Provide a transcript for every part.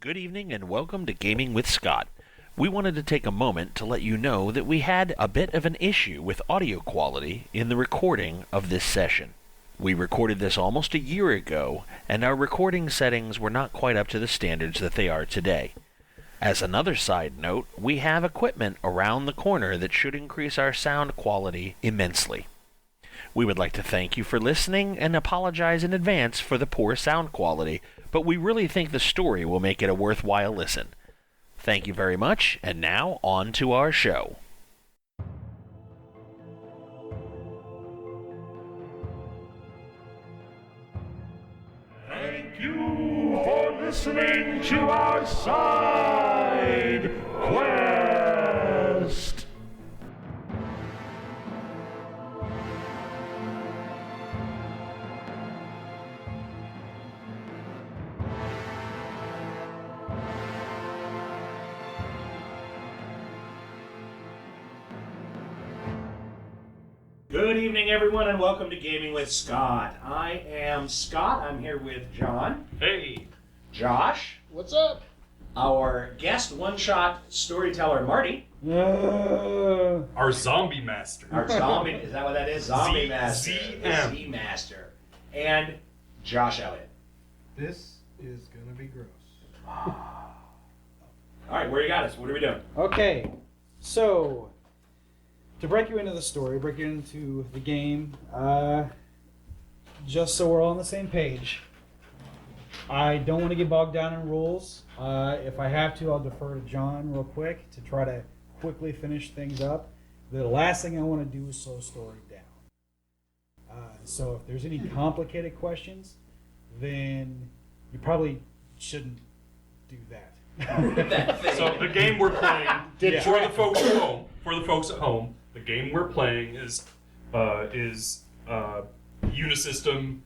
Good evening and welcome to Gaming with Scott. We wanted to take a moment to let you know that we had a bit of an issue with audio quality in the recording of this session. We recorded this almost a year ago, and our recording settings were not quite up to the standards that they are today. As another side note, we have equipment around the corner that should increase our sound quality immensely. We would like to thank you for listening and apologize in advance for the poor sound quality, but we really think the story will make it a worthwhile listen. Thank you very much, and now on to our show. Thank you for listening to our side quest. Good evening, everyone, and welcome to Gaming with Scott. I am Scott. I'm here with John. Hey! Josh. What's up? Our guest one-shot storyteller, Marty. Our zombie master. Our zombie, is that what that is? Zombie master. ZM. Z master. And Josh Elliott. This is gonna be gross. All right, where you got us? What are we doing? Okay, so to break you into the story, break you into the game, just so we're all on the same page. I don't want to get bogged down in rules. If I have to, I'll defer to John real quick to try to quickly finish things up. The last thing I want to do is slow story down. So if there's any complicated questions, then you probably shouldn't do that. So the game we're playing Yeah. for the folks at home. The game we're playing is Unisystem.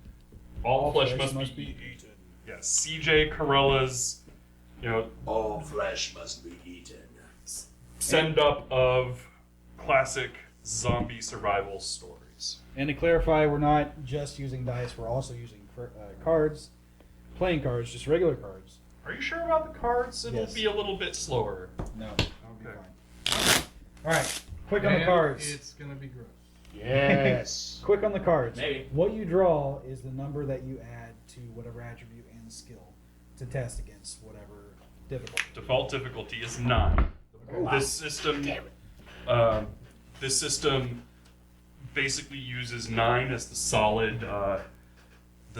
All flesh must be eaten. Yes, C.J. Carella's, All flesh must be eaten. send up of classic zombie survival stories. And to clarify, we're not just using dice, we're also using cards, playing cards, just regular cards. Are you sure about the cards? It'll Yes. be a little bit slower. No, that'll be Okay. fine. Alright, quick on the cards. It's gonna be gross. Yes. Quick on the cards. Maybe. What you draw is the number that you add to whatever attribute and skill to test against whatever difficulty. Default difficulty is 9. Wow. This system, basically uses 9 as the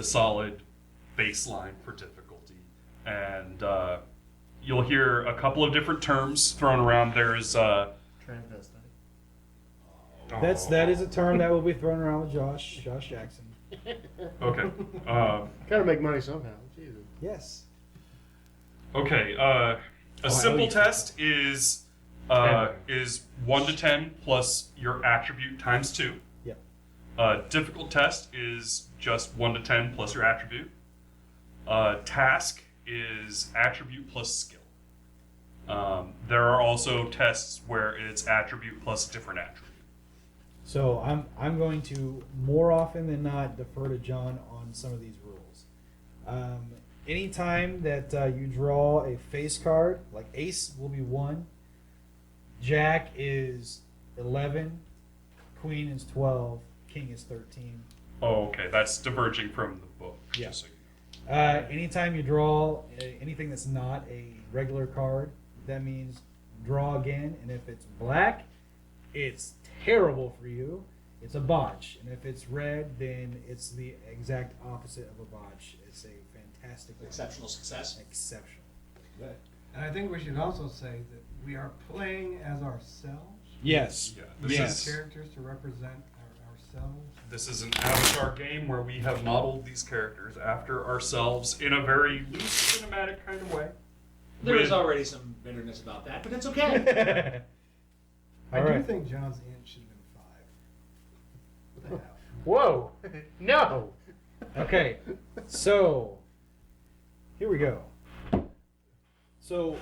solid baseline for difficulty, and you'll hear a couple of different terms thrown around. There's Transvestite. That is a term that will be thrown around with Josh Jackson. Okay. Gotta make money somehow. Jesus. Yes. Okay. A simple Elliott. test is 1 to 10 plus your attribute times 2. Yeah. Difficult test is just 1 to 10 plus your attribute. Task is attribute plus skill. There are also tests where it's attribute plus a different attribute. So I'm going to more often than not defer to John on some of these rules. Anytime that you draw a face card, like Ace will be 1, Jack is 11, Queen is 12, King is 13. Oh, okay. That's diverging from the book. Yeah. Just so you know. Anytime you draw anything that's not a regular card, that means draw again, and if it's black, it's terrible for you. It's a botch, and if it's red, then it's the exact opposite of a botch. It's a fantastic, Exceptional success. exceptional. Good. And I think we should also say that we are playing as ourselves. Yes. Yeah, Yes. Characters to represent ourselves. This is an avatar game where we have modeled these characters after ourselves in a very loose cinematic kind of way. There is With- already some bitterness about that, but it's okay. I All do right. think John's int should have been 5. What the hell? Whoa! No! Okay, so here we go. So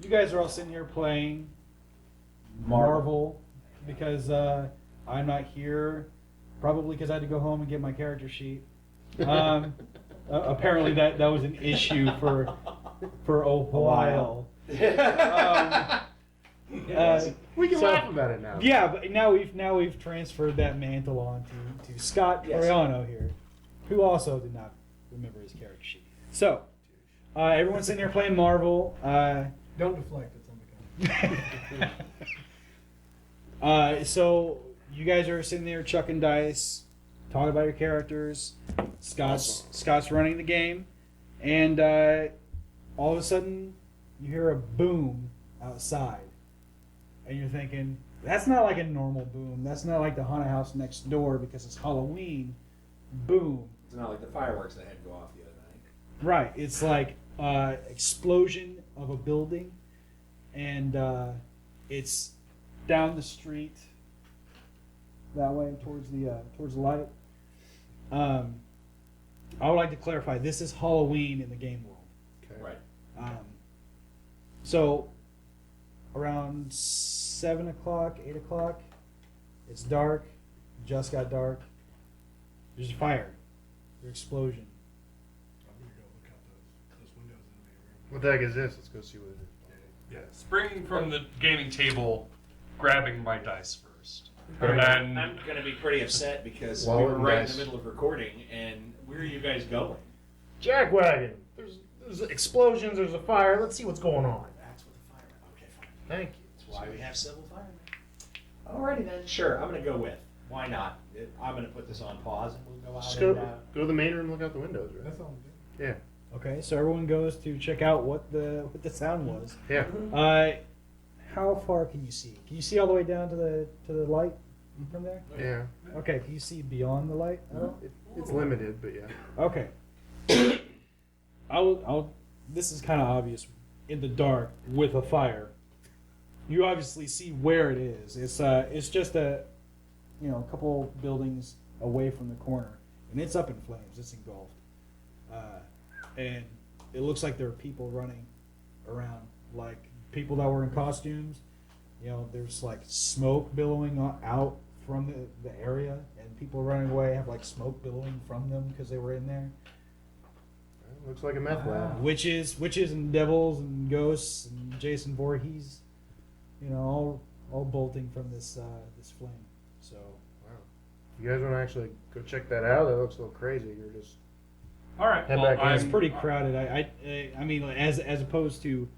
you guys are all sitting here playing Marvel because I'm not here, probably because I had to go home and get my character sheet. Apparently that was an issue for for a while. We can So- laugh about it now. Yeah, but now we've transferred that mantle on to Scott Yes. Troiano here, who also did not remember his character sheet. So, everyone's sitting here playing Marvel. Don't deflect it. Somebody So you guys are sitting there chucking dice, talking about your characters. Scott's running the game, and all of a sudden you hear a boom outside, and you're thinking that's not like a normal boom. That's not like the haunted house next door because it's Halloween. Boom. It's not like the fireworks that had to go off the other night. Right. It's like explosion of a building, and it's down the street that way towards the light. I would like to clarify: this is Halloween in the game world. Okay. Right. So around 7 o'clock, 8 o'clock, it's dark. Just got dark. There's a fire. There's an explosion. I'm gonna go look out those windows in the main room. What the heck is this? Let's go see what it is. Yeah, springing from the gaming table, grabbing my dice first. Alright, And I'm going to be pretty upset because Wallet we were and right dice. in the middle of recording, and where are you guys going? Jackwagon. There's explosions. There's a fire. Let's see what's going on. That's what the fire. Okay, fine. Thank you. That's why we have civil firemen. Alrighty then. Sure, I'm going to go with. Why not? I'm going to put this on pause, and we'll go out Just and... go to the main room. Look out the windows. Right? That's all I'm doing. Yeah. Okay, so everyone goes to check out what the sound was. Yeah. How far can you see? Can you see all the way down to the light from there? Yeah. Okay, can you see beyond the light at all? It's limited, but yeah. Okay. This is kind of obvious in the dark with a fire. You obviously see where it is. It's just a couple buildings away from the corner, and it's up in flames. It's engulfed, and it looks like there are people running around, like people that were in costumes. There's like smoke billowing out from the area, and people running away have like smoke billowing from them because they were in there. Looks like a meth lab. Witches and devils and ghosts and Jason Voorhees, all bolting from this flame. So Wow. You guys want to actually go check that out? That looks a little crazy. You're just all right, Head well, back in. it's pretty crowded. I mean, as opposed to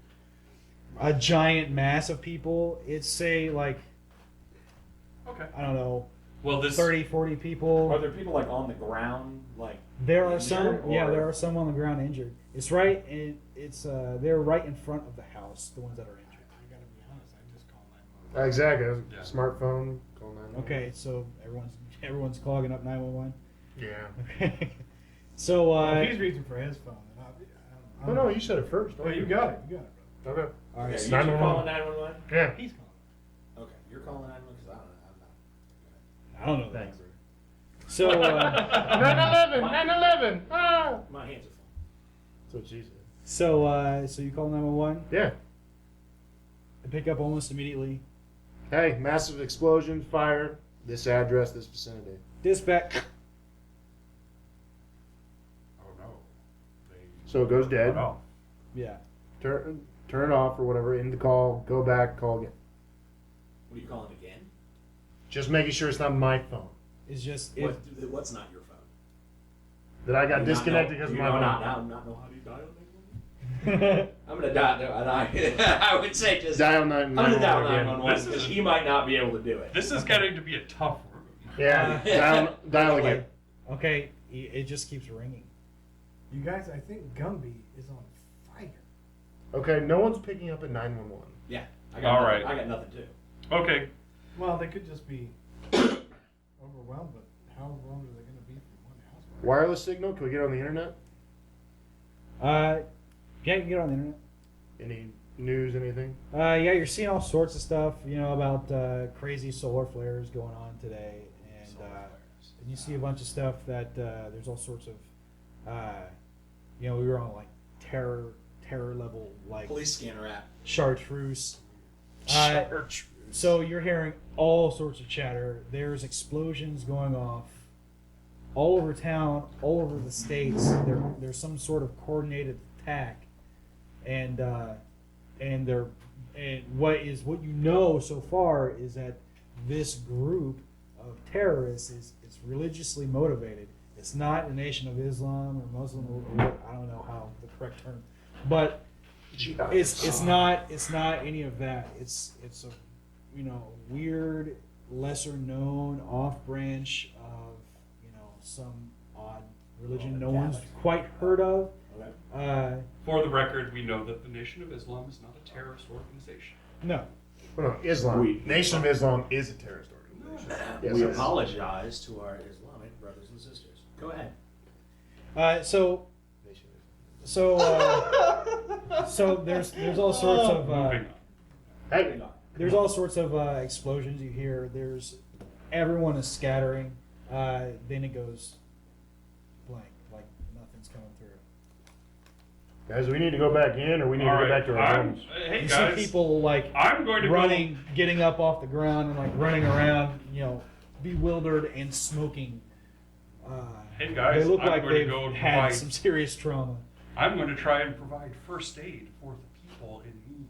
a giant mass of people, it's say like okay. I don't know, Well, this 30, 40 people. Are there people, like, on the ground, like... There are injured, some, yeah, or- there are some on the ground injured. It's right, they're right in front of the house, the ones that are injured. I gotta be honest. I just called 911. exactly. Yeah. Smartphone. Call 911. Okay, so everyone's clogging up 911. Yeah. Okay, so If he's reaching for his phone, then Oh no, you said it first. Oh, you got it. You got it, bro. Okay. all Okay, right, you two 911. calling 911? Yeah. He's calling. Okay, you're calling 911 because I'm not. I don't know that Thanks. number. So 911. 911. Ah. My hands are full. That's what she said. so you call 911. Yeah. They pick up almost immediately. Hey, massive explosion, fire. This address, this vicinity. Dispatch. Oh no. They So it goes dead. cut off. Yeah. Turn it off or whatever. End the call. Go back. Call again. What are you calling again? Just making sure it's not my phone. It's just What's not your phone? That I Do got you disconnected not because know, of my do you phone. not know how to dial 911? I'm gonna dial. No, I would say just. Dial I'm 911 gonna dial again. 911 This because is- he might not be able to do it. This is getting to be a tough room. Yeah. dial again. okay. It just keeps ringing. You guys, I think Gumby is on fire. Okay, no one's picking up at 911. Yeah. I All got nothing, right. I got nothing too. Okay. Well, they could just be overwhelmed, but how overwhelmed are they going to be from one house? Wireless signal? Can we get on the internet? Yeah, you can get on the internet. Any news, anything? Yeah, you're seeing all sorts of stuff, about crazy solar flares going on today, and you see a bunch of stuff that there's all sorts of, we were on like terror level, like Police scanner app. chartreuse. So you're hearing all sorts of chatter. There's explosions going off all over town, all over the states. There's some sort of coordinated attack, and what you know so far is that this group of terrorists is religiously motivated. It's not a Nation of Islam or Muslim or I don't know how the correct term, but it's not any of that. It's a weird, lesser known off branch of some odd religion no one's quite heard of. For the record, we know that the Nation of Islam is not a terrorist organization. No. Well, no, Islam. Nation of Islam is a terrorist organization. Yes, We it is. apologize to our Islamic brothers and sisters. Go ahead. So there's all sorts of Moving on. Hey, there's all sorts of explosions you hear. Everyone is scattering. Then it goes blank, like nothing's coming through. guys, we need to go back in, or we need to go back to our homes. Hey You guys, see people like I'm going to running, getting up off the ground, and like running around, bewildered and smoking. Hey guys, they look I'm like going to they've go had provide. some serious trauma. I'm going to try and provide first aid for the people in need.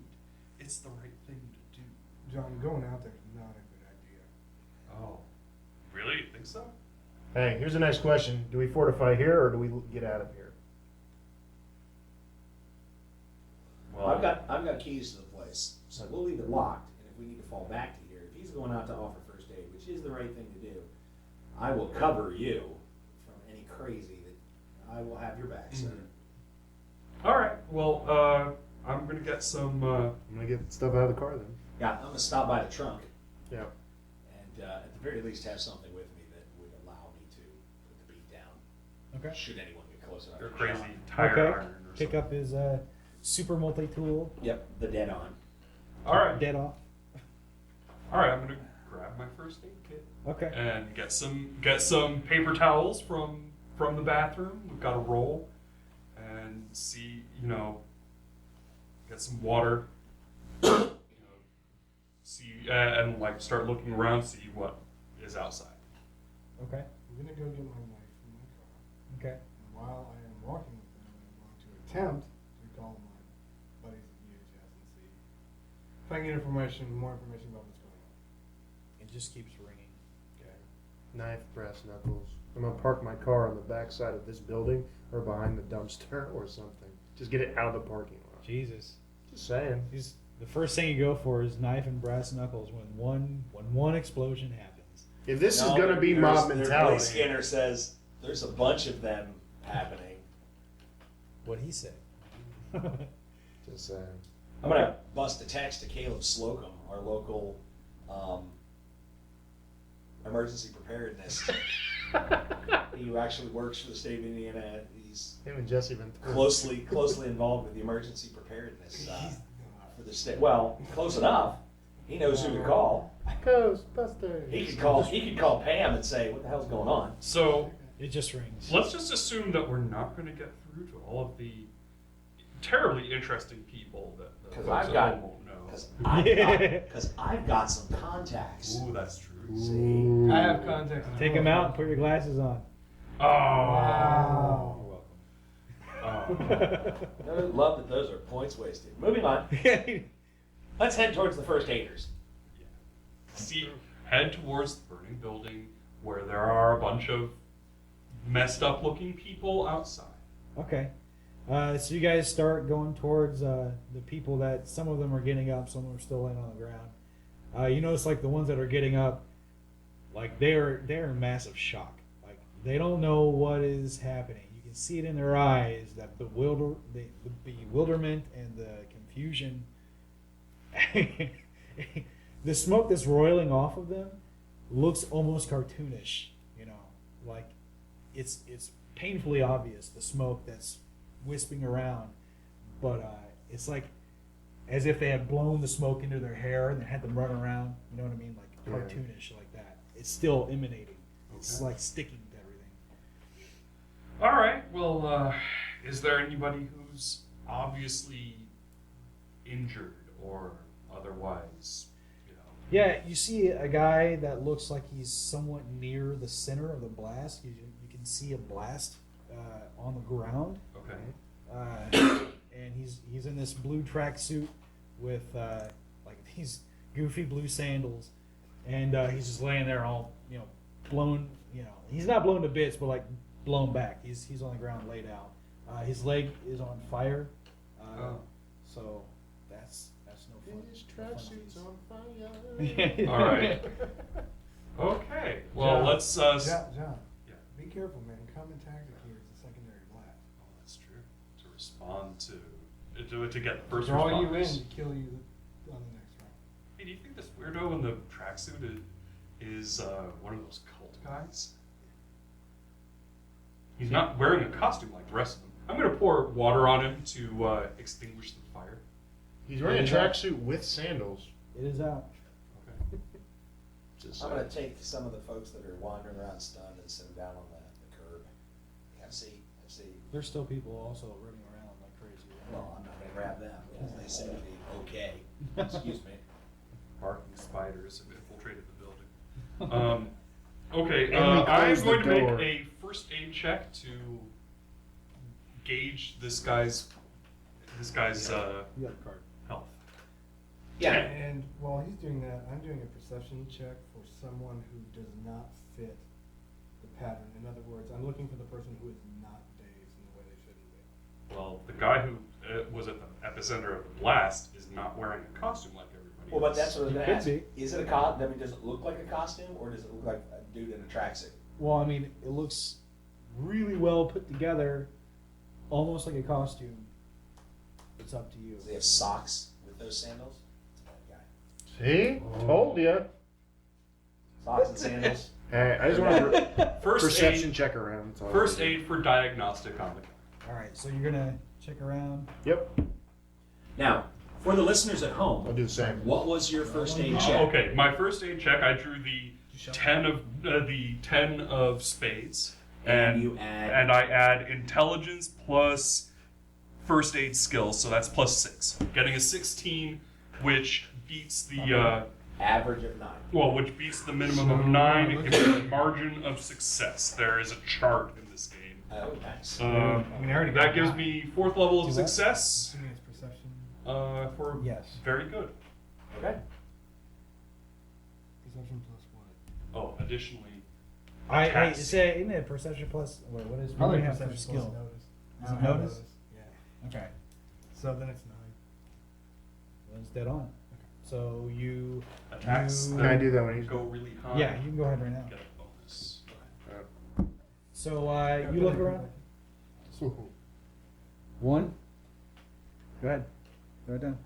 It's the right thing to do. John, going out there is not a good idea. Oh, really? You think so? Hey, here's a nice question: do we fortify here, or do we get out of here? Well, I've got keys to the place, so we'll leave it locked. And if we need to fall back to here, if he's going out to offer first aid, which is the right thing to do, I will cover you from any crazy that I will have your back, sir. all right. Well, I'm going to get some. I'm gonna get stuff out of the car then. Yeah, I'm gonna stop by the trunk Yeah. and at the very least have something with me that would allow me to put the beat down. Okay. Should anyone get close enough. Your to crazy shot. tire Okay. iron or Pick something. up his super multi-tool. Yep, the dead on. All right. Dead off. All right. I'm going to grab my first aid kit Okay. and get some paper towels from the bathroom. We've got a roll, and see get some water. See and like start looking around, see what is outside. Okay. I'm gonna go get my wife from my car. Okay. And while I am walking with them, I'm going to attempt to call my buddies at UHS and see if I can get more information about what's going on. It just keeps ringing. Okay. Knife, brass knuckles. I'm gonna park my car on the back side of this building, or behind the dumpster, or something. Just get it out of the parking lot. Jesus. Just saying. The first thing you go for is knife and brass knuckles when one explosion happens. If this No, is gonna be mob their mentality, Skinner says there's a bunch of them happening. What he said. just saying. I'm gonna bust a text to Caleb Slocum, our local emergency preparedness. He actually works for the state of Indiana. He's Him and Jesse been closely involved with the emergency preparedness for the state. Well, close enough. He knows who to call. Ghostbusters. He could call Pam and say, "What the hell's going on?" So It just rings. let's just assume that we're not going to get through to all of the terribly interesting people that the 'Cause folks I've at got- home won't know. Because I've got some contacts. Ooh, that's true. See? I have contacts. Take him out and put your glasses on. Oh. You're welcome. Oh. I love that those are points wasted. Moving on. Let's head towards the first aiders. See, head towards the burning building where there are a bunch of messed up looking people outside. Okay. So you guys start going towards the people that some of them are getting up, some of them are still laying on the ground. You notice like the ones that are getting up, like they're in massive shock. Like they don't know what is happening. You can see it in their eyes, that the bewilderment and the confusion. The smoke that's roiling off of them looks almost cartoonish. Like it's painfully obvious, the smoke that's wisping around, but it's like as if they had blown the smoke into their hair and they had them run around. You know what I mean? Like cartoonish, like that. It's still emanating. It's like sticking to everything. All right. Well, is there anybody who's obviously injured or otherwise, Yeah, you see a guy that looks like he's somewhat near the center of the blast. You can see a blast on the ground. Okay. and he's in this blue tracksuit with like these goofy blue sandals, and he's just laying there all blown. He's not blown to bits, but like blown back. He's on the ground laid out. His leg is on fire. So that's no fun. His tracksuit's on fire. All right. Okay. Well, John, let's. John, Yeah. be careful, man. Common tactic here is a secondary blast. Oh, that's true. To respond to get the first Draw you in responders. to kill you on the next round. Hey, do you think this weirdo in the tracksuit is one of those cult guys? He's not wearing a costume like the rest of them. I'm gonna pour water on him to extinguish the fire. He's wearing a tracksuit with sandals. It is out. Okay. Just I'm gonna take some of the folks that are wandering around stunned and sit them down on the curb. Have a seat. Have a seat. There's still people also running around like crazy. Well, I'm not gonna grab them because they seem to be okay. Excuse me. Parking spiders have infiltrated the building. Okay, And we I'm close going the to door. make a first aid check to gauge this guy's You got a card. health. Yeah. And while he's doing that, I'm doing a perception check for someone who does not fit the pattern. In other words, I'm looking for the person who is not dazed in the way they shouldn't be. Well, the guy who was at the epicenter of the blast is not wearing a costume like everybody Well, but else. that's what I was It gonna could ask. be. Is it a costume? I mean, does it look like a costume, or does it look like a dude in a tracksuit? Well, I mean, it looks really well put together, almost like a costume. It's up to you. Does he have socks with those sandals? It's a bad guy. See? Told ya. Socks and sandals. Hey, I just want to First perception aid, check around. That's all I first wanna do. aid for diagnostic on the guy. All right, so you're gonna check around. Yep. Now, for the listeners at I'll home, do the same. what was your first aid check? Okay, my first aid check. I drew the 10 of spades, And you add- and I add intelligence plus first aid skills, so that's plus 6, getting a 16, which beats the Average of 9. which beats the minimum of 9. It gives me a margin of success. There is a chart in this game. Oh, nice. I mean, I already got That gives nine. me 4th level of Do what? success. Assuming it's perception. For Yes. very good. Okay. Perception plus what? Oh, additionally, I Task. say isn't it perception plus? Wait, what is? What do we have for perception skill? plus notice. Is it I have notice? Yeah. Okay, So then it's 9. that's dead on. So you attacks You- Can I do that when he's go really high. yeah, you can go ahead right now. Get a bonus. So you look around. One. Go ahead. Go it down.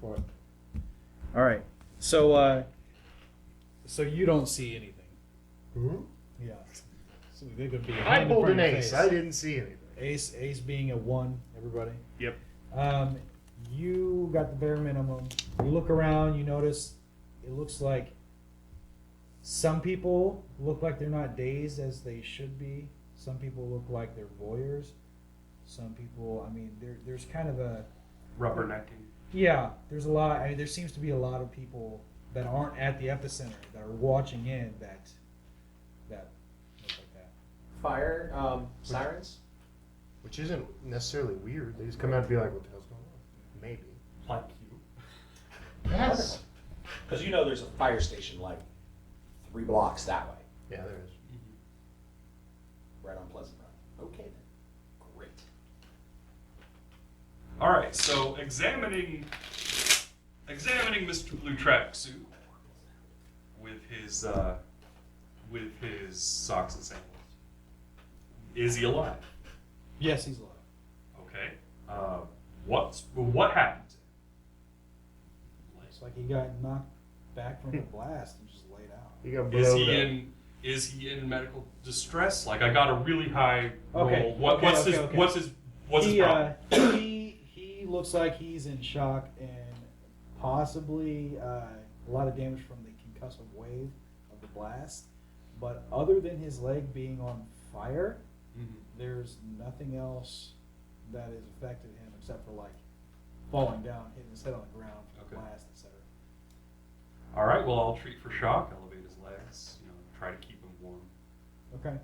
What? All right. So so you don't see anything. Who? Yeah. So they could be. I pulled an ace. I didn't see anything. Ace being a 1. Everybody. Yep. You got the bare minimum. You look around. You notice it looks like some people look like they're not dazed as they should be. Some people look like they're voyeurs. Some people, I mean, there's kind of a Rubbernecking. yeah. There's a lot. I mean, there seems to be a lot of people that aren't at the epicenter that are watching in that look like that. Fire sirens? Which isn't necessarily weird. They just come out and be like, what the hell's going on? Maybe. Like you. Yes. Because you know there's a fire station like 3 blocks that way, Yeah, there is. right on Pleasant Run. Okay then. Great. All right. So examining Mr. Blue Tracksuit with his socks and sandals. Is he alive? Yes, he's alive. Okay. What happened? It's like he got knocked back from the blast and just laid out. You got Is blowed he up. is he in medical distress? Like I got a really high roll. Okay, What's okay. his he, problem? he looks like he's in shock and possibly a lot of damage from the concussive wave of the blast. But other than his leg being on fire, there's nothing else that has affected him except for like falling down, hitting his head on the ground from the Okay. blast, etc. All right. Well, I'll treat for shock. Elevate his legs. Try to keep him warm. Okay.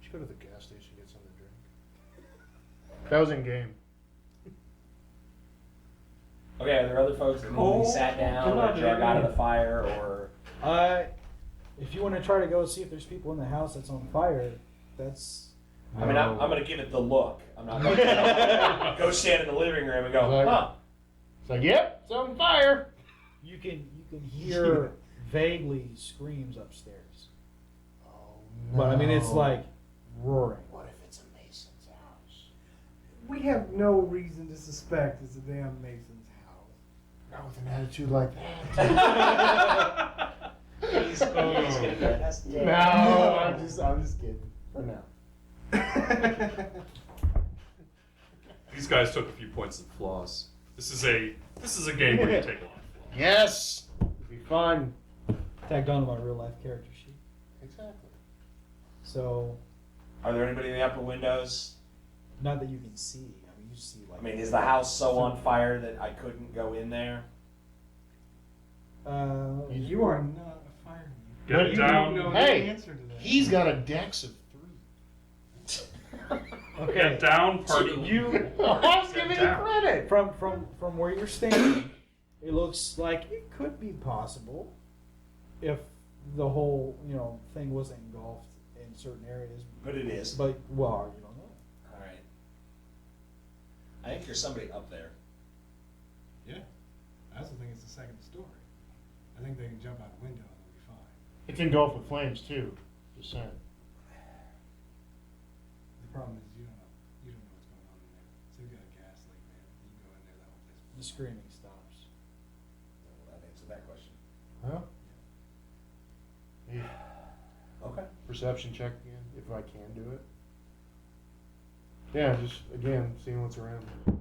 You should go to the gas station and get something to drink. That was in game. Okay, are there other folks that maybe sat down or drug out of the fire or? If you want to try to go see if there's people in the house that's on fire, that's. I mean, I'm going to give it the look. I'm not going to go stand in the living room and go, huh? It's like, yep, it's on fire. You can hear vaguely screams upstairs. Oh, no. But I mean, it's like roaring. What if it's a Mason's house? We have no reason to suspect it's a damn Mason's house. Not with an attitude like that. No, I'm just kidding. For now. These guys took a few points of flaws. This is a game where you take a lot of flaws. Yes, it'll be fun. Tagged onto my real life character sheet. Exactly. So, Are there anybody in the upper windows? not that you can see. I mean, you see like. I mean, is the house so on fire that I couldn't go in there? You are not a fireman. Get You down. don't know Hey, the answer to that. He's got a dex of 3. Okay. Get down, party. You I was giving you credit. from where you're standing, it looks like it could be possible if the whole thing was engulfed in certain areas. But it is. But well, you don't know. All right. I think there's somebody up there. Yeah. I also think it's the second story. I think they can jump out a window and they'll be fine. It's engulfed with flames too. Just saying. The problem is you don't know what's going on in there. So you've got a gas leak, man. You can go in there, that whole place. The screaming stops. Well, that answered that question. Well, yeah. Okay. Perception check again, if I can do it. Yeah, just again seeing what's around me.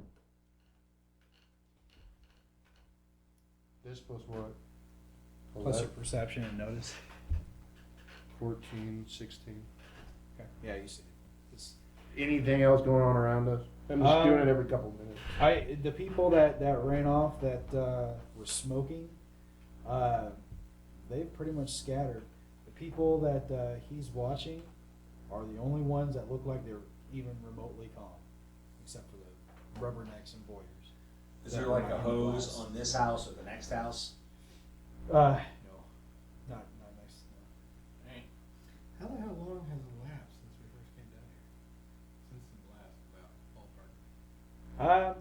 This plus what? Plus your perception and notice. 14, 16. Okay. Yeah, you see it. It's, Anything else going on around us? I'm just doing it every couple of minutes. the people that ran off that were smoking, they've pretty much scattered. The people that he's watching are the only ones that look like they're even remotely calm, except for the rubbernecks and voyeurs. Is there like a hose on this house or the next house? No, not nice. No. How the hell long has it elapsed since we first came down here? Since the blast, about ballpark.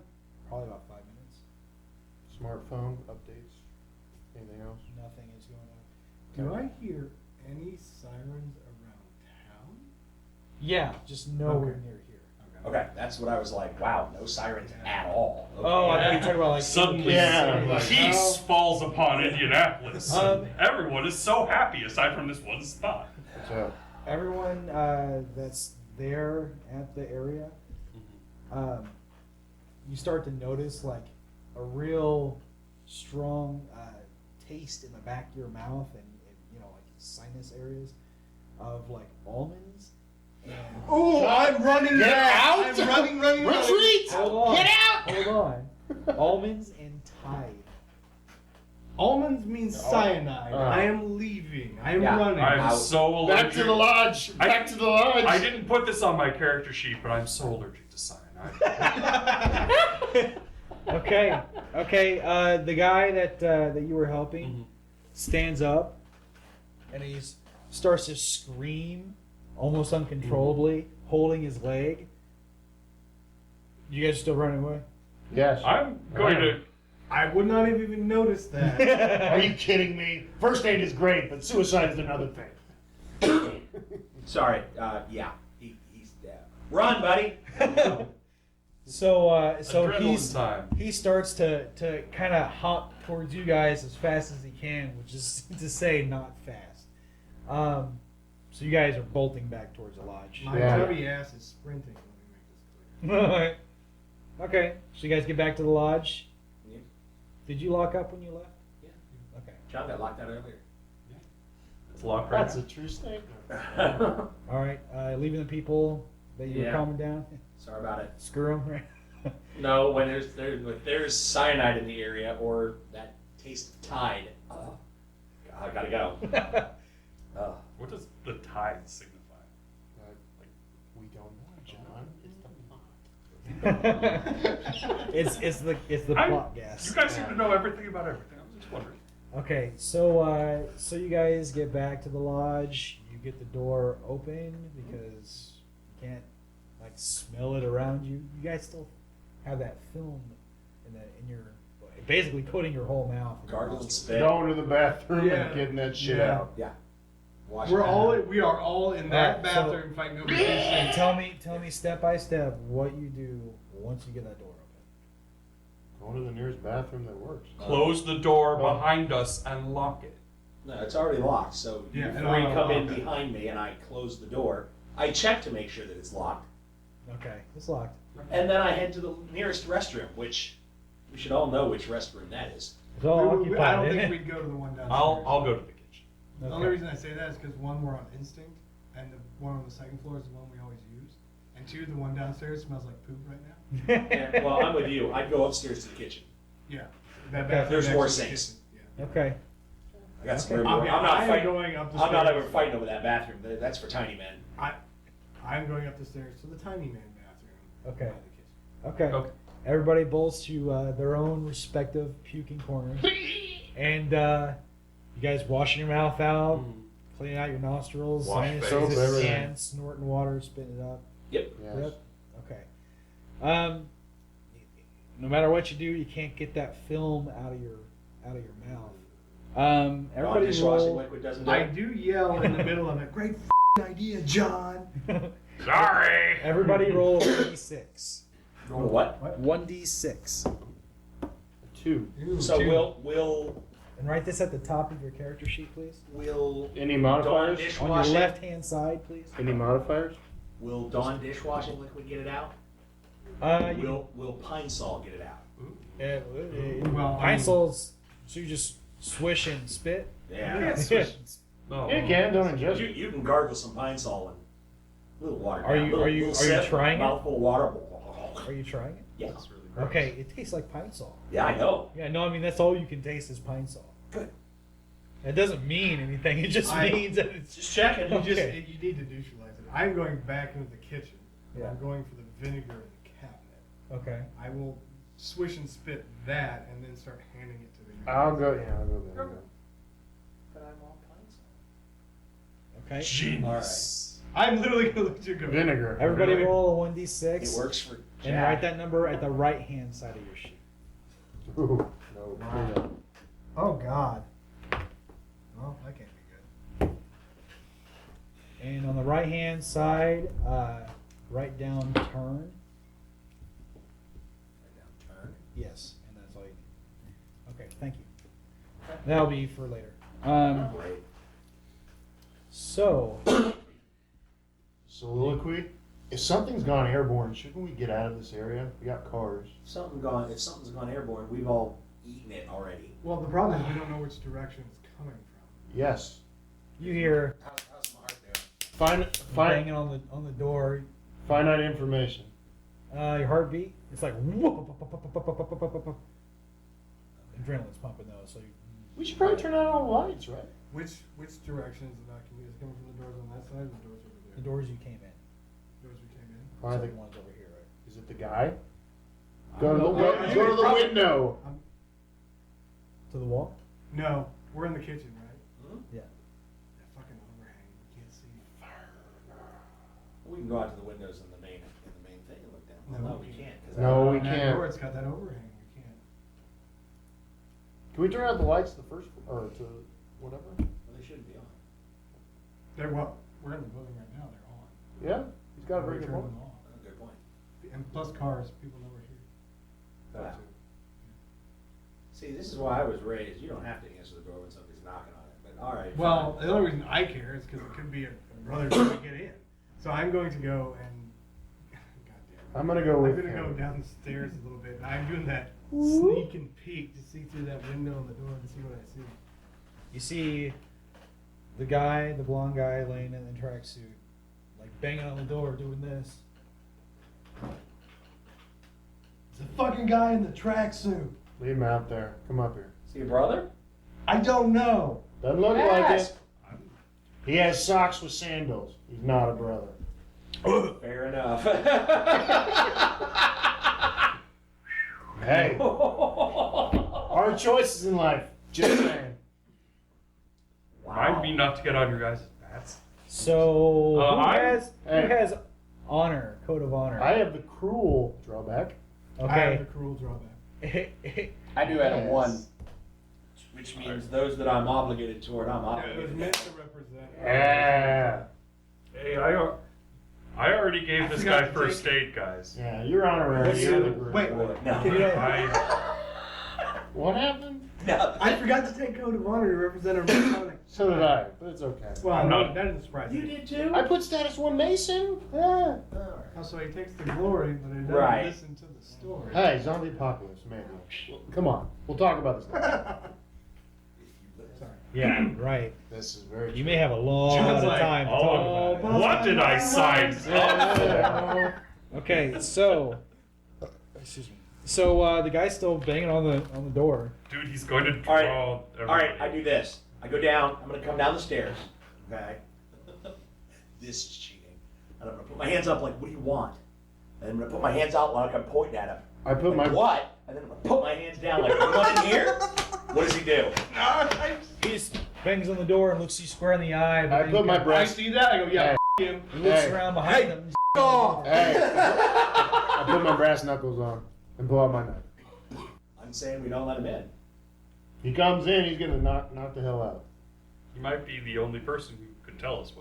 Probably about 5 minutes. Smartphone updates. Anything else? Nothing is going on. Do I hear any sirens around town? Yeah, just nowhere Okay. near here. Okay, that's what I was like. Wow, no sirens at all. Okay. Oh, I thought you were talking about like Suddenly, Yeah. peace falls upon Indianapolis. Um, Everyone is so happy, aside from this one spot. What's up? everyone that's there at the area, you start to notice like a real strong taste in the back of your mouth and like sinus areas of like almonds. And Oh, I'm running Get back! out! I'm running! Retreat! hold on, Get out! Hold on. Almonds and Tide. Almonds means cyanide. Uh. I am leaving. I am Yeah. running. I'm Out. so allergic. Back to the lodge! Back to the lodge! I didn't put this on my character sheet, but I'm so allergic to cyanide. Okay. The guy that you were helping stands up, and he starts to scream almost uncontrollably, holding his leg. You guys still running away? Yes. I'm going to. I would not have even noticed that. Are you kidding me? First aid is great, but suicide is another thing. Sorry. Yeah. He's run, buddy. So Adrenaline time. he starts to kind of hop towards you guys as fast as he can, which is to say not fast. So you guys are bolting back towards the lodge. My Yeah. chubby ass is sprinting. Let me make this clear. Okay, so you guys get back to the lodge. Yeah. Did you lock up when you left? Yeah. Okay. John got locked out earlier. It's locked right That's now. a true statement. All right, leaving the people that you were Yeah. calming down. Sorry about it. Screw them, right? No, when there's cyanide in the area or that taste of Tide, I gotta go. What does the tide signify? We don't know, John. It's the It's the plot gas. You guys seem to know everything about everything. I was just wondering. Okay, so you guys get back to the lodge. You get the door open because you can't like smell it around you. You guys still have that film in your basically coating your whole mouth. Gargle and spit. Going to the bathroom Yeah. and getting that shit Yeah. out. Yeah. Wash We it are all in that Alright, so- bathroom fighting over this. Tell me step by step what you do once you get that door open. Going to the nearest bathroom that works. Close the door behind us and lock it. No, it's already locked. So Yeah, you and three I'll come in lock it. behind me, and I close the door. I check to make sure that it's locked, Okay, it's locked. and then I head to the nearest restroom, which we should all know which restroom that is. It's all I occupied. don't isn't think it? we'd go to the one downstairs. I'll go to the kitchen. The only reason I say that is because one, we're on instinct, and the one on the second floor is the one we always use. And two, the one downstairs smells like poop right now. And, well, I'm with you. I'd go upstairs to the kitchen. Yeah. That Okay. bathroom There's next more to the sinks. kitchen, yeah. Okay. I got scared. I'm not fighting. going up the I'm not stairs. ever fighting over that bathroom. That's for tiny men. I'm going up the stairs to the tiny man bathroom. Okay. by the kitchen. Okay. Okay. Everybody bolts to their own respective puking corners, and you guys washing your mouth out, cleaning out your nostrils, Wash sinuses, face. if you Everything. can, snorting water, spitting it up. Yep. Yes. Yep. Okay. No matter what you do, you can't get that film out of your mouth. Everybody Dishwashing roll. liquid doesn't do I it. do yell in the middle of it. Great idea, John. Sorry. Everybody roll 1d6. Roll what? 1d6. 2. So Two. we'll And write this at the top of your character sheet, please. Any Dawn modifiers? On your dishwashing. left-hand side, please. Any modifiers? Will Dawn dishwashing liquid get it out? Will Pine Sol get it out? Well, I Pine mean- Sol's, so you just swish and spit? Yeah. No. You can, don't ingest You, it. you can gargle some Pine Sol and a little water. Are down, you- little, are you- little are you sip, trying it? Mouthful of water. Are you trying it? Yeah. That's really gross. Okay, it tastes like Pine Sol. Yeah, I know. Yeah, no, I mean, that's all you can taste is Pine Sol. Good. It doesn't mean anything, it just I- means that it's Just checking. You just Okay. you need to neutralize it. I'm going back into the kitchen. and Yeah. I'm going for the vinegar in the cabinet. Okay. I will swish and spit that, and then start handing it to the. I'll go there. But I'm all Pine Sol. Okay. Genius. I'm literally gonna let you go. Vinegar. Everybody Really? roll a 1d6. It works for And Jack. write that number at the right-hand side of your sheet. Ooh, no. Wow. Oh God. Well, that can't be good. And on the right-hand side, write down turn. Turn. Yes, and that's all you need. Okay, thank you. That'll be for later. Great. So, Soliloquy. If something's gone airborne, shouldn't we get out of this area? We got cars. If something's gone airborne, we've all eaten it already. Well, the problem is we don't know which direction it's coming from. Yes. you hear How's my heart doing? banging on the door. Finite information. Your heartbeat. It's like whoop, adrenaline's pumping though. So We should probably turn on all the lights, right? Which direction is the vacuum? Is it coming from the doors on that side or the doors over there? the doors you came in. Doors we came in. I So think. the ones over here, right? Is it the guy? Go to the, No, go to the window. To the wall. No, we're in the kitchen, right? Yeah. That fucking overhang. You can't see. We can go out to the windows in the main thing and look down. No, No, we can't. 'Cause No, we That can't. door, it's got that overhang. We can't. Can we turn out the lights the first, or to whatever? Well, they shouldn't be on. They're well. We're in the building right now. They're on. Yeah, he's got a very We good turned point. them on. Oh, good point. And plus cars, people know we're here. Wow. See, this is why I was raised. You don't have to answer the door when somebody's knocking on it. But all right. Well, fine. the only reason I care is because it could be a brother trying to get in. So I'm going to go and. I'm gonna go I'm with going to go him. downstairs a little bit. And I'm doing that sneak and peek to see through that window on the door to see what I see. You see the guy, the blonde guy, laying in the tracksuit, like banging on the door, doing this. It's a fucking guy in the tracksuit. Leave him out there. Come up here. See your brother? I don't know. Doesn't look like Yes. it. He has socks with sandals. He's not a brother. Fair enough. Hey, hard choices in life. Just saying. Remind me not to get on your guys' bats. So who Hey. has honor? Code of honor. I have the cruel drawback. I have Okay. the cruel drawback. I do at a Yes. 1, which means those that I'm obligated toward, I'm It was obligated. meant to represent. Yeah. Hey, I already gave this forgot guy to first take aid, guys. Yeah, you're honorary. What's You're your- the group. Wait, No. You know, What happened? No. I forgot to take code of honor to represent a Masonic. So did I, but it's okay. Well, No. that doesn't surprise You me. did too? I put status 1 Mason. Yeah. Oh, so he takes the glory, but he doesn't Right. listen to the story. Hey, zombie apocalypse, man. Come on, we'll talk about this now. Sorry. yeah, right. This is very. You may have a long John's like, time to talk about it. What did I sign up for? Okay, so excuse me. So the guy's still banging on the door. Dude, he's going to All right. draw Alright, I do this. I go down, I'm gonna come down the stairs. Okay? This is cheating. And I'm gonna put my hands up like, what do you want? And I'm gonna put my hands out like I'm pointing at him. I put Like, my. what? And then I'm gonna put my hands down like, you want in here? What does he do? He just bangs on the door and looks you square in the eye. but I then put he my kinda- breast. see that? I go, yeah, you. He looks Hey. around behind him. Oh. Hey, I put my brass knuckles on and pull out my knife. I'm saying we don't let him in. He comes in, he's gonna knock the hell out. He might be the only person who could tell us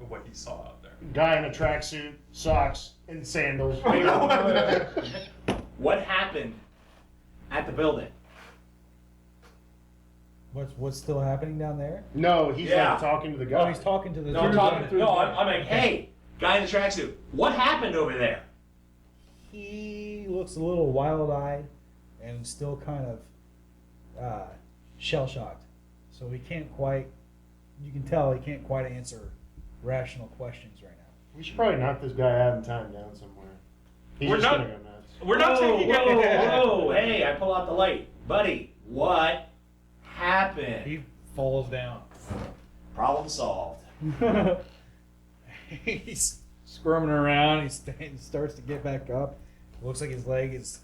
what he saw out there. Guy in a tracksuit, socks, and sandals. What happened at the building? What's still happening down there? No, he's Yeah. like talking to the guy. Oh, he's talking to the. No, I'm talking. through No, the- I'm like, hey, guy in the tracksuit. What happened over there? He looks a little wild-eyed and still kind of shell-shocked. So he can't quite. You can tell he can't quite answer rational questions right now. We should probably knock this guy out in time down somewhere. He's We're just not- gonna go nuts. We're not taking whoa, it. whoa, hey, I pull out the light. Buddy, what happened? He falls down. Problem solved. He's squirming around. He starts to get back up. Looks like his leg is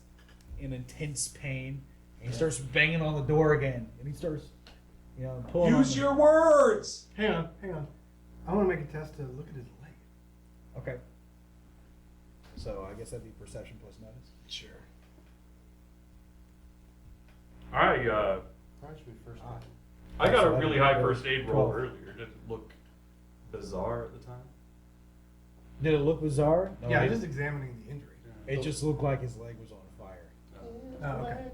in intense pain. And he starts banging on the door again. And he starts, pulling. Use on your words. Hang on. I want to make a test to look at his leg. Okay. So I guess that'd be perception plus notice. Sure. I Probably should be first. I got a So really that'd high be first aid roll 12. earlier. Did it look bizarre at the time? Did it look bizarre? No, Yeah, it, just examining the injury. it just looked like his leg was on fire. Oh, okay.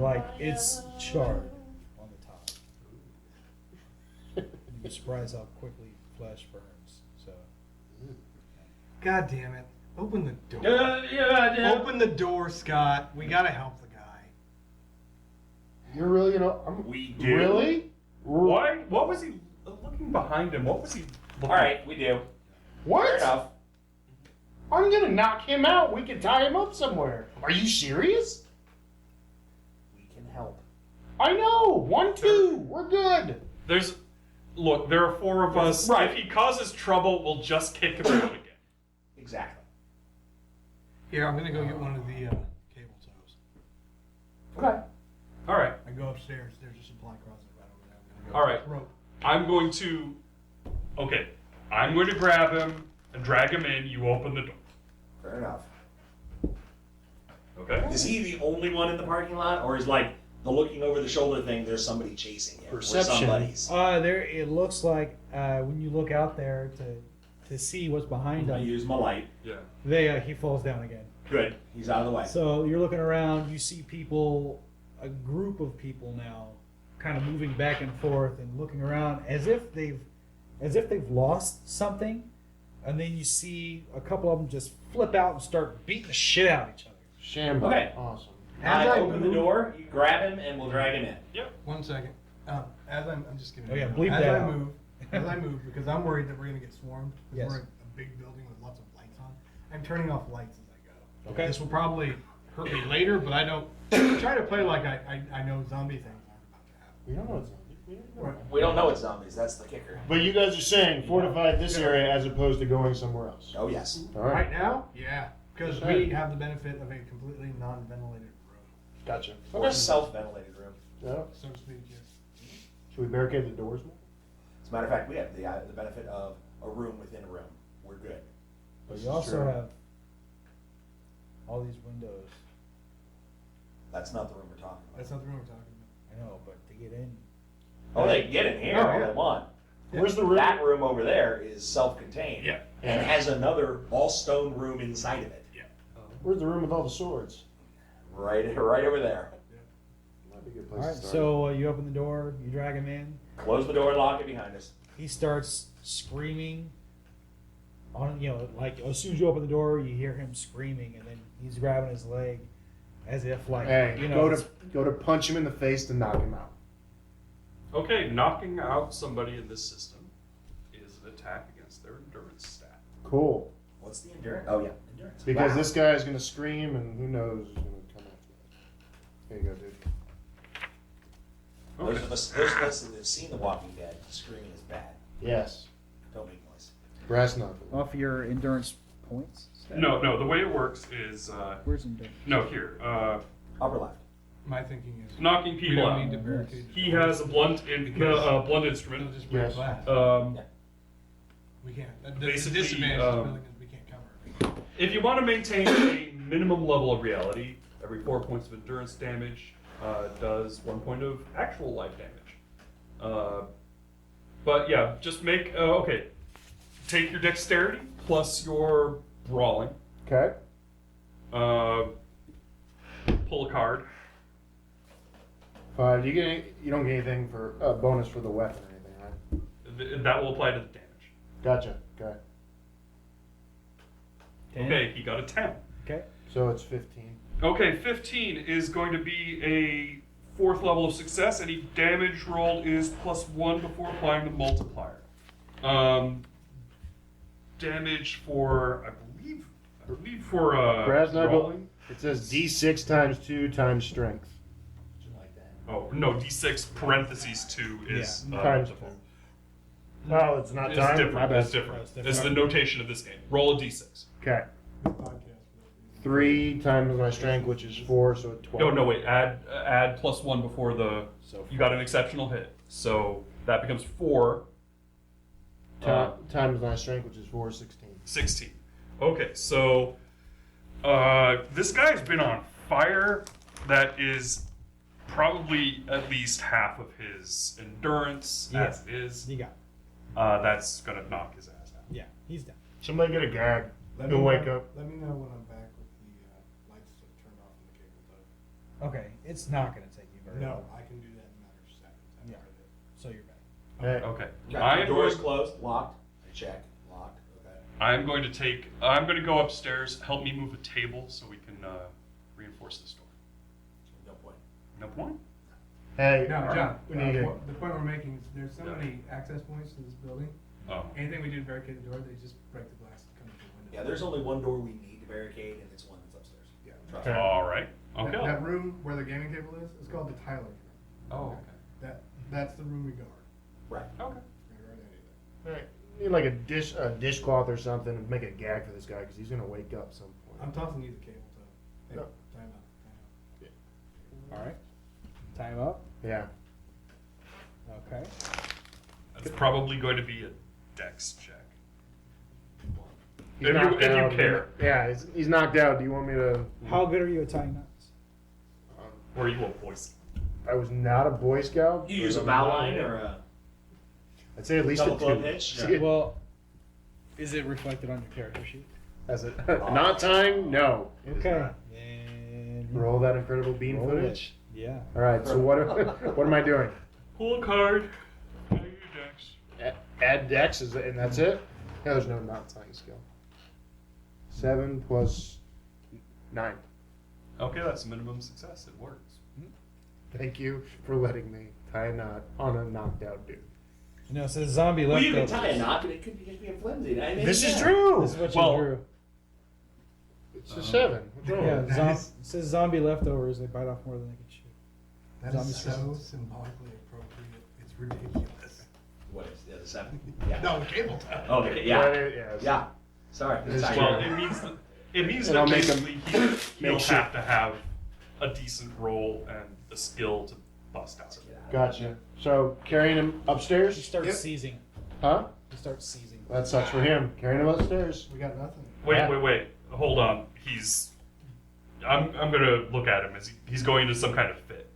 Like it's charred on the top. You'd be surprised how quickly flesh burns. So God damn it. Open the door. Yeah. Open the door, Scott. We gotta help the guy. You're really We do. Really? Why? What was he looking behind him? What was he looking All right, we do. Fair What? enough. I'm gonna knock him out. We can tie him up somewhere. Are you serious? We can help. I know. 1, 2. We're good. Look, there are 4 of us. Right. If he causes trouble, we'll just kick him out again. Exactly. Here, I'm gonna go get one of the cable tows. Okay. All right. I go upstairs. There's a supply closet right over there. I'm gonna All right. Rope. I'm going to. Okay. I'm going to grab him and drag him in. You open the door. Fair enough. Okay. Is he the only one in the parking lot, or is like the looking over the shoulder thing? There's somebody chasing him. Perception. Or somebody's. there it looks like when you look out there to see what's behind I him, use my light. Yeah. he falls down again. Good. He's out of the way. So you're looking around, you see people, a group of people now, kind of moving back and forth and looking around as if they've lost something, and then you see a couple of them just flip out and start beating the shit out of each other. Shambo. Okay. Awesome. I As I open the move- door, you grab him, and we'll drag him in. Yep. 1 second. As I'm just giving. Oh, yeah, you a bleep as that I out. move, as I move, because I'm worried that we're gonna get swarmed. Because Yes. we're in a big building with lots of lights on. I'm turning off lights as I go. Okay. This will probably hurt me later, but I don't try to play like I know zombie things aren't about to happen. We don't know it's zombie. We don't know it's zombies. That's the kicker. But you guys are saying fortify this area as opposed to going somewhere else. Oh yes. All right. Right now? Yeah. Because we have the benefit of a completely non-ventilated room, Gotcha. Or a self-ventilated room. Yeah. so to speak. Yes. Should we barricade the doors more? As a matter of fact, we have the benefit of a room within a room. We're good. But you also have all these windows. That's not the room we're talking about. That's not the room we're talking about. I know, but to get in, Oh, they can get in here all they want. Where's the room? That room over there is self-contained. Yeah. And has another all-stone room inside of it. Where's the room with all the swords? Right over there. Might be a good all place right. to start. So you open the door, you drag him in. Close the door and lock it behind us. He starts screaming. On like as soon as you open the door, you hear him screaming, and then he's grabbing his leg, as if like Hey, go to punch him in the face to knock him out. Okay, knocking out somebody in this system is an attack against their endurance stat. Cool. What's the endurance? Oh yeah, endurance. Because Wow. this guy is gonna scream, and who knows who's gonna come after us. Here you go, dude. Those of us that have seen The Walking Dead, screaming is bad. Yes. Don't make noise. Brass knuckle. off your endurance points. No, the way it works is, Where's endurance? no, here, Upper left. My thinking is knocking we people don't out. need to barricade. He has a blunt It'll instrument. just break Yes. glass. We can't. The Basically, disadvantage of the building is we can't cover it. If you want to maintain a minimum level of reality, every 4 points of endurance damage does 1 point of actual life damage. But yeah, just make okay. Take your dexterity plus your brawling. Okay. Pull a card. 5. You don't get anything for a bonus for the weapon or anything, right? That will apply to the damage. Gotcha. Okay. 10. Okay, he got a 10. Okay. So it's 15. Okay, 15 is going to be a 4th level of success. Any damage rolled is +1 before applying the multiplier. Damage for, I believe for Brass knuckle. brawling. It says D6 times 2 times strength. Something like that. Oh no, D6 parentheses 2 is Times 2. Oh, it's not It's time? different. My bad. It's different. It's the notation of this game. Roll a D6. Okay. Podcast. 3 times my strength, which is 4, so 12. No, wait. Add +1 before the. So You got an exceptional hit, so that becomes 4. Times my strength, which is 4, 16. 16. Okay, so this guy's been on fire. That is probably at least half of his endurance as it is. You got. That's gonna knock his ass out. Yeah, he's down. Somebody get a gag. Let He'll me wake know- up. Let me know when I'm back with the lights turned off and the cable done. Okay, it's not gonna take you very No, long. I can do that in a matter of seconds. I'm Yeah. part of it. So you're back. Hey, Okay. The door is closed, locked. I check, locked. Okay. I'm going to go upstairs. Help me move a table so we can reinforce this door. No point. No point. hey, No, John, we need to. the point we're making is there's so Yeah. many access points to this building. Oh. Anything we do to barricade the door, they just break the glass and come through the window. Yeah, there's only one door we need to barricade, and it's one that's upstairs. Yeah. Trust me. All right. That, Okay. that room where the gaming table is called the Tyler room. Oh, okay. That's the room we guard. Right. Okay. We guard any of that. Hey, need like a dishcloth or something and make a gag for this guy because he's gonna wake up some point. I'm tossing you the cable to. Hey, No. time out. All right. Time up. Yeah. Okay. That's probably going to be a dex check. He's If you- knocked if you out. care. Yeah, he's knocked out. Do you want me to? How good are you at tying knots? Or you will voice. I was not a Boy Scout. You but use a I'm bow not- line or a I'd say at least a double 2. club hitch? See it? Well, is it reflected on your character sheet? As a not tying? No. it is Okay. not. And Roll that incredible bean roll footage. it. Yeah. All right. So what? What am I doing? Pull a card. Add your dex. Add dex, and that's it. Yeah, there's no not tying skill. 7 plus 9. Okay, that's minimum success. It works. Thank you for letting me tie a knot on a knocked out dude. You know, it says zombie Well, you leftovers. can tie a knot, but it could just be a flimsy. I mean, This is yeah. true. This is what Well- you drew. It's a 7. What's wrong? Yeah, Nice. it says zombie leftovers. They bite off more than they can chew. That Zombie is so skills. symbolically appropriate. It's ridiculous. What is the other 7? Yeah. No, cable tie. Okay, yeah. Yeah. Yeah. Sorry. It is That's true. Well, accurate. it means And that I'll make him- basically he'll sure. have to have a decent roll and the skill to bust out of it. Gotcha. So carrying him He upstairs? starts Yep. seizing. Huh? He starts seizing. That sucks for him. Carrying him upstairs. We got nothing. Wait. Hold on. I'm gonna look at him as he's going into some kind of fit.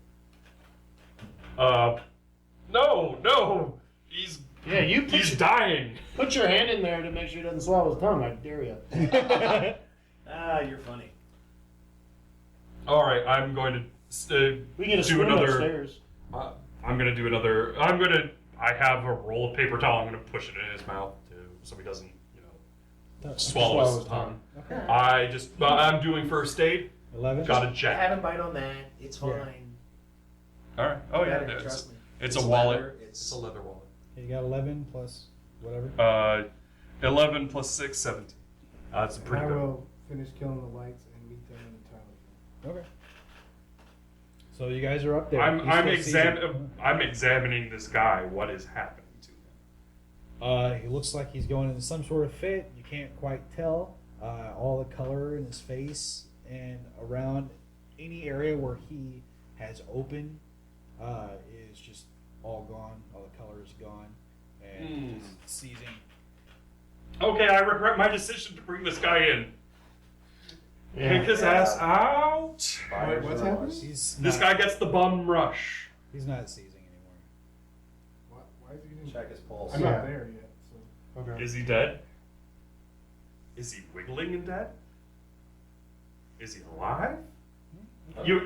No. He's dying. Put your hand in there to make sure he doesn't swallow his tongue. I dare you. You're funny. All right, I'm going to We get a do spoon another. upstairs. I'm gonna do another. I have a roll of paper towel. I'm gonna push it in his mouth so he doesn't, swallow his tongue. Okay. I'm doing first aid. 11. Got a Have jack. him bite on that. It's fine. All right. Oh yeah, Better, it's trust me. it's a wallet. leather, It's a leather wallet. You got 11 plus whatever. 11 plus 6, 17. That's And pretty I good. will finish killing the lights and meet them in the toilet. Okay. So you guys are up there. I'm He's still seizing. I'm examining this guy. What is happening to him? He looks like he's going into some sort of fit. You can't quite tell. All the color in his face and around any area where he has open is just all gone. All the color is gone. And just seizing. Okay, I regret my decision to bring this guy in. Kick his ass out. Wait, what's happening? He's This not, guy gets the bum rush. He's not seizing anymore. Why is he doing Check his pulse. I'm Yeah. not there yet, so. Okay. Is he dead? Is he wiggling and dead? Is he alive? You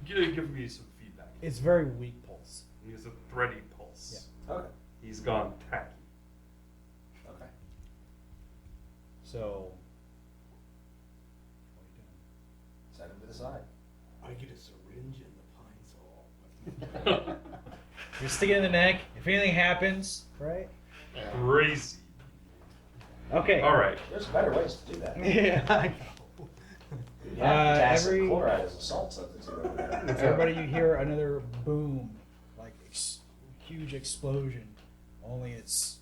give me some feedback. It's very weak pulse. He has a thready pulse. Okay. He's gone tacky. Okay. So. Set him to the side. I get a syringe and the pine saw. You're sticking in the neck. If anything happens, right? Crazy. Okay. All right. There's better ways to do that. Yeah. I know. You have potassium every- chloride as a salt substitute over there. Everybody, you hear another boom, like huge explosion. Only it's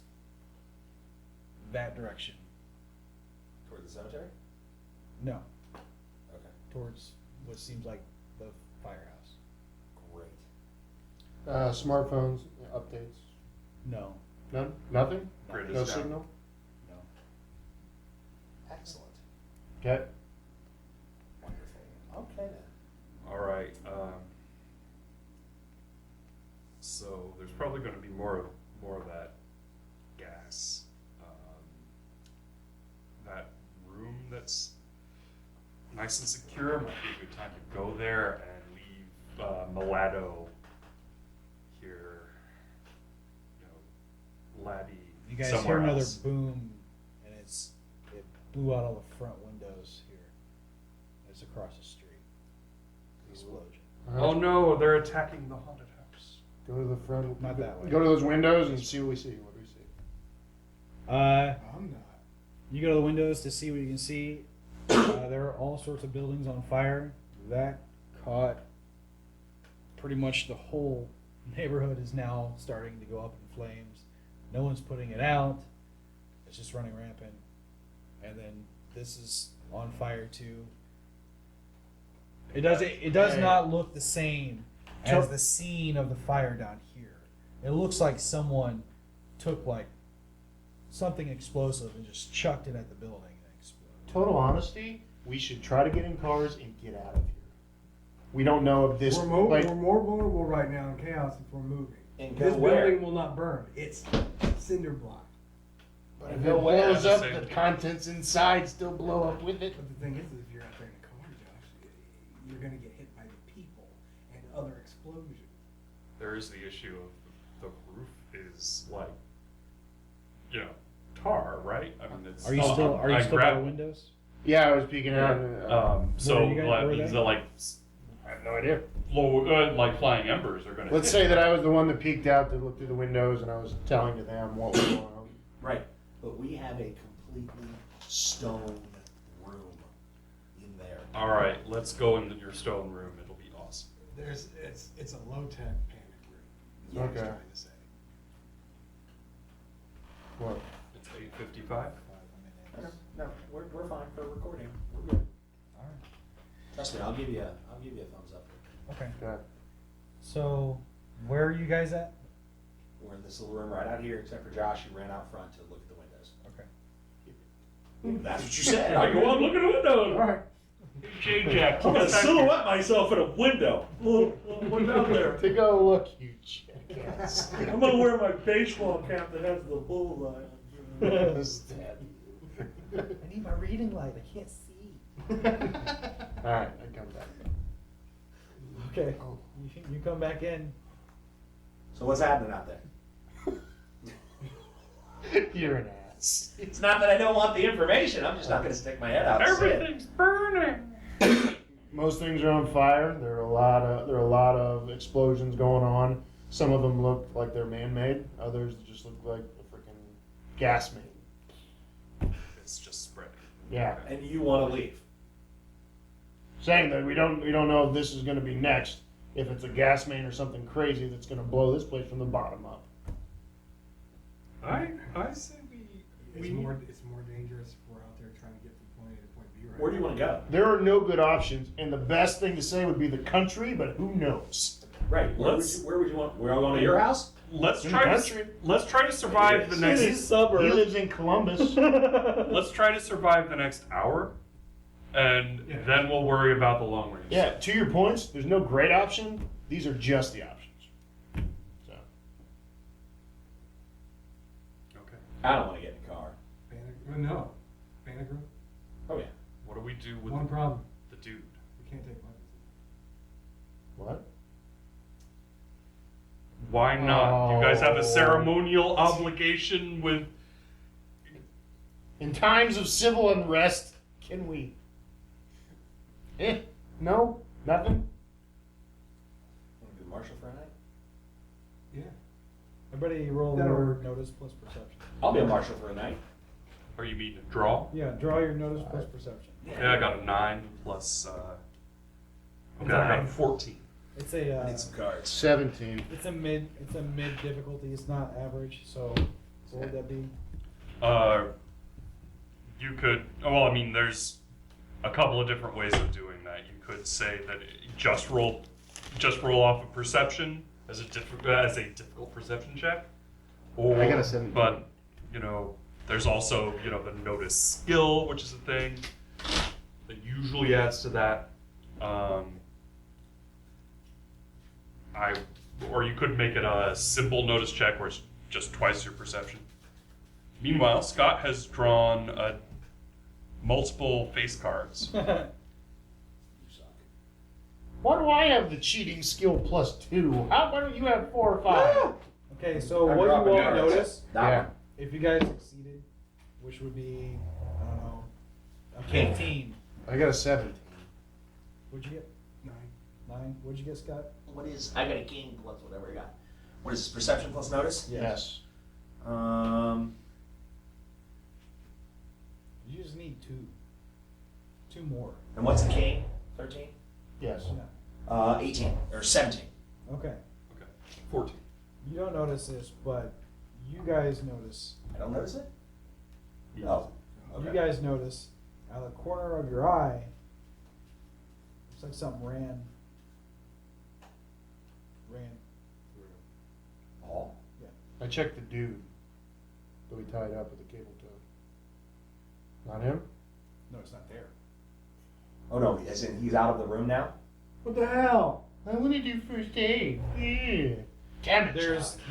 that direction. Toward the cemetery? No, Okay. towards what seems like the firehouse. Great. Smartphones, updates. No, None? Nothing? Grid No is down. signal? no. Excellent. Okay. Wonderful. Okay then. All right. So there's probably going to be more of that gas. That room that's nice and secure might be a good time to go there and leave Mulatto here. Laddie. You guys somewhere hear another else. boom, and it blew out all the front windows here. It's across the street. Explosion. Oh no! They're attacking the haunted house. Go to the front. Not that way. Go to those windows and see what we see. What do we see? I'm not. You go to the windows to see what you can see. There are all sorts of buildings on fire. That caught pretty much the whole neighborhood is now starting to go up in flames. No one's putting it out. It's just running rampant. And then this is on fire too. It does not look the same as the scene of the fire down here. It looks like someone took like something explosive and just chucked it at the building and it exploded. Total honesty, we should try to get in cars and get out of here. We don't know if this. We're more vulnerable right now in chaos if we're moving. And go This where? building will not burn. It's cinder block. But if Go it where? blows up, Same the thing. contents inside still blow up with it. But the thing is, if you're out there in a car, Josh, you're going to get hit by the people and other explosions. There is the issue of the roof is like, tar, right? I mean, it's. Are you still by the windows? Yeah, I was peeking out. So Where are you guys- where are means they? that like I have no idea. low, like flying embers are gonna. Let's say that I was the one that peeked out to look through the windows and I was telling to them what was going on. Right. But we have a completely stone room in there. All right, let's go into your stone room. It'll be awesome. It's a low tech panic room. Is what I was Okay. trying to say. What? It's 8:55. No, we're fine for recording. We're good. All right. Trust me, I'll give you a thumbs up. Okay. Okay. So, where are you guys at? We're in this little room right out here, except for Josh, who ran out front to look at the windows. Okay. That's what you said. I go on, look at the window. All right. J-Jack, I'm gonna silhouette myself in a window. Look out there. Take a look, you jackass. I'm gonna wear my baseball cap that has the bullseye on it. Stab you. I need my reading light. I can't see. All right, I come back. Okay. Oh. You come back in. So what's happening out there? You're an ass. It's not that I don't want the information. I'm just not going to stick my head out. and say it. Everything's burning. Most things are on fire. There are a lot of explosions going on. Some of them look like they're man-made. Others just look like a freaking gas main. It's just spreading. Yeah. And you want to leave. Saying that we don't know if this is going to be next. If it's a gas main or something crazy that's going to blow this place from the bottom up. I say It's more dangerous if we're out there trying to get from point A to point B, right? Where do you want to go? There are no good options, and the best thing to say would be the country, but who knows? Right. Where would you want? We're all going to your house? let's In the try country. to let's try to survive the next. He lives in Columbus. Let's try to survive the next hour, and then we'll worry about the long range. Yeah, to your points, there's no great option. These are just the options. So, Okay. I don't want to get in a car. No. Panic room? Oh yeah. What do we do with One problem. the dude? We can't take weapons. what? Why not? You guys have Oh. a ceremonial obligation with. In times of civil unrest, can we? No? Nothing? Want to be the marshal for a night? Yeah. Everybody roll That'll your work. notice plus perception. I'll be a marshal for a night. Or you mean to draw? Yeah, draw your notice plus perception. Yeah, I got a 9 plus. Okay, I got a 14. It's a I need some cards. 17. it's a mid difficulty. It's not average. So what would that be? You could. Well, I mean, there's a couple of different ways of doing that. You could say that just roll off of perception as a difficult perception check. Or, I got a 17. But there's also the notice skill, which is a thing that usually adds to that. Or you could make it a simple notice check where it's just twice your perception. Meanwhile, Scott has drawn multiple face cards. You suck. Why do I have the cheating skill plus 2? Why don't you have 4 or 5? Okay, so I'm what you dropping won't cards. notice That Yeah. one. if you guys succeeded, which would be I don't know, a 15. I got a 17. What'd you get? 9. 9. What'd you get, Scott? What is? I got a king plus whatever I got. What is this, perception plus notice? Yes. You just need two more. And what's the king? 13? Yes. Yeah. 18 or 17. Okay. Okay, 14. You don't notice this, but you guys notice. I don't notice it. Oh. Okay. You guys notice out of the corner of your eye, looks like something ran through. Oh. I checked the dude that we tied up with the cable tow. Not him? No, it's not there. Oh no, as in he's out of the room now? What the hell? I want to do first aid. Yeah. Damn it.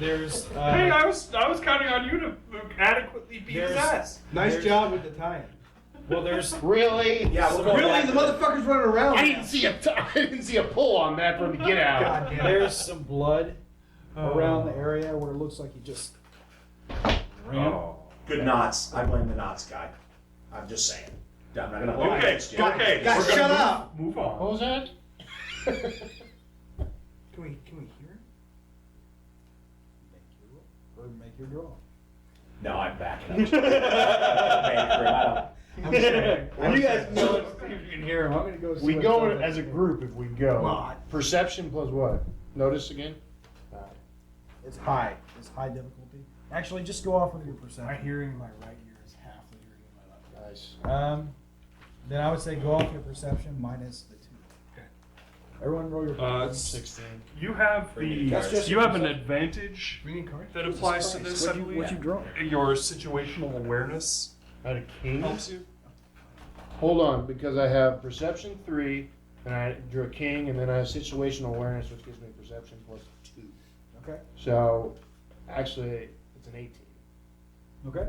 There's Hey, I was counting on you to adequately beat his There's- ass. Nice There's- job with the tie-in. well there's Really? Yeah, we'll go Really? back The to motherfucker's running around. I didn't see a pull on that for him to get out. God damn it. there's some blood Oh. around the area where it looks like he just ran. Oh. Good knots. I blame the knots guy. I'm just saying. I'm not gonna hold Okay, against you. okay. Guys, we're gonna shut up. Move What on. was that? Can we hear him? Make your draw. No, I'm backing up. I don't. You guys know it. See if you can hear him. I'm gonna go. See We what go sounds as a like. group if we go. Come on. Perception plus what? Notice again? It's high. It's high difficulty. Actually, just go off with your perception. My hearing in my right ear is half the hearing in my left ear. Nice. Then I would say go off your perception minus the 2. Okay. Everyone roll your 16. You have That's just you have an advantage Do we need cards? that applies to this, I believe. What you draw? Your situational awareness I had a king. helps you. Hold on, because I have perception 3, and I drew a king, and then I have situational awareness, which gives me perception plus 2. Okay. So, actually, it's an 18. Okay.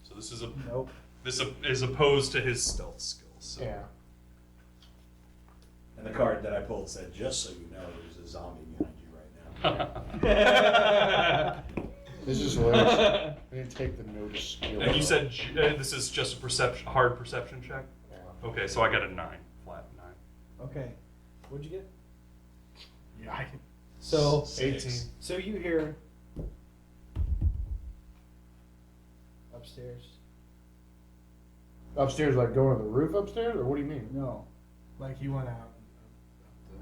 So this is a Nope. this is opposed to his stealth skills. So. Yeah. And the card that I pulled said, just so you know, there's a zombie behind you right now. This is hilarious. I didn't take the notice skill. And you said this is just a hard perception check. Yeah. Okay, so I got a 9, flat 9. Okay. What'd you get? Yeah, I can. So 18. So you hear upstairs. Upstairs, like going to the roof upstairs, or what do you mean? No. Like he went out.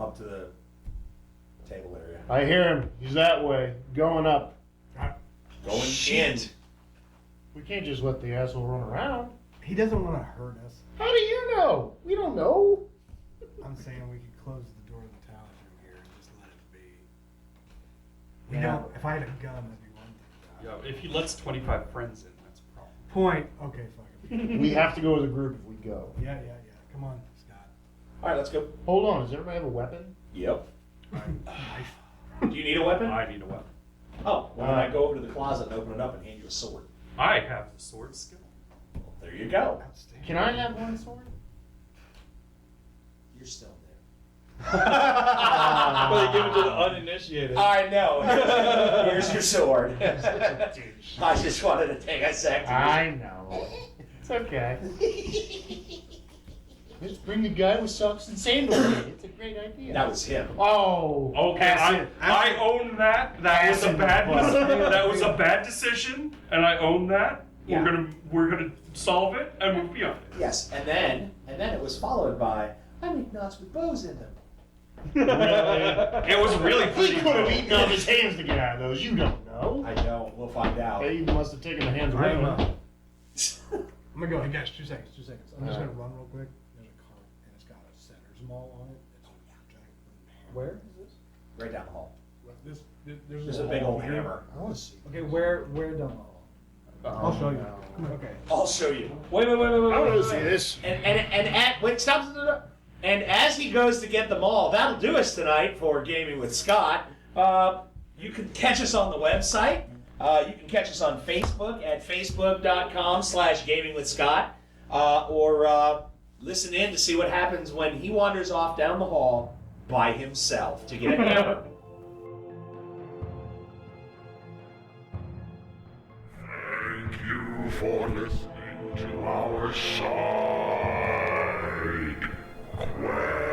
Up to the table area. I hear him. He's that way, going up. Going Shit. in. We can't just let the asshole run around. He doesn't want to hurt us. How do you know? We don't know. I'm saying we could close the door to the tower from here and just let it be. We Yeah. don't. If I had a gun, that'd be one thing. Yeah, if he lets 25 friends in, that's a problem. Point. Okay, fuck it. We have to go as a group if we go. Yeah. Come on, Scott. All right, let's go. Hold on. Does everybody have a weapon? Yep. Knife. Do you need a weapon? I need a weapon. Oh, well, then I go over to the closet and open it up and hand you a sword. I have the sword skill. Well, there you go. Outstanding. Can I have one sword? You're still there. But they give it to the uninitiated. I know. Here's your sword. Douche. I just wanted to take a sec. I know. It's okay. Just bring the guy with socks and sandals in. It's a great idea. That was him. Oh. Okay, I own that. That was a bad that was a bad decision, and I own that. Yeah. We're gonna solve it and move beyond it. Yes, and then it was followed by, I make knots with bows in them. It was really He pretty. could have eaten off his hands to get out of those. You don't know. I know. We'll find out. He must have taken the hands I away don't from him. know. I'm gonna go. Hey guys, 2 seconds. I'm just Alright. gonna run real quick. There's a cart and it's got a center's maul on it. It's a giant wooden hammer. Where is this? Right down the hall. There's There's a big old here. hammer. I want to see. Okay, where down the hall? I'll show you. no. Come on. Okay. I'll show you. Wait. I want to see this. Wait, stop. And as he goes to get them all, that'll do us tonight for Gaming with Scott. You can catch us on the website. You can catch us on Facebook at facebook.com/gamingwithscott. Or listen in to see what happens when he wanders off down the hall by himself to get a hammer. Thank you for listening to our side quest.